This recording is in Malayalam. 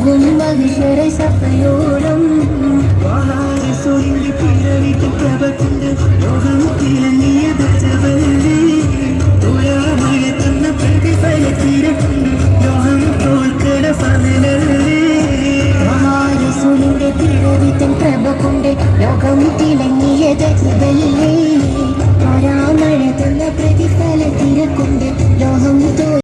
മഹിഷരെ സഫയോളം വാഹാരസോലിന്റെ പിറവിക്ക് പ്രഭകൊണ്ട് ലോകം തിളങ്ങിയ ദജവല്ലേ തുലാമഴത്തുന്ന പ്രതിഫലത്തിരക്കുന്നു ലോകം തോൽക്കട ഫലനല്ലേ വാഹാരസോലിന്റെ പിറവിത്തൻ പ്രഭ കൊണ്ട് ലോകം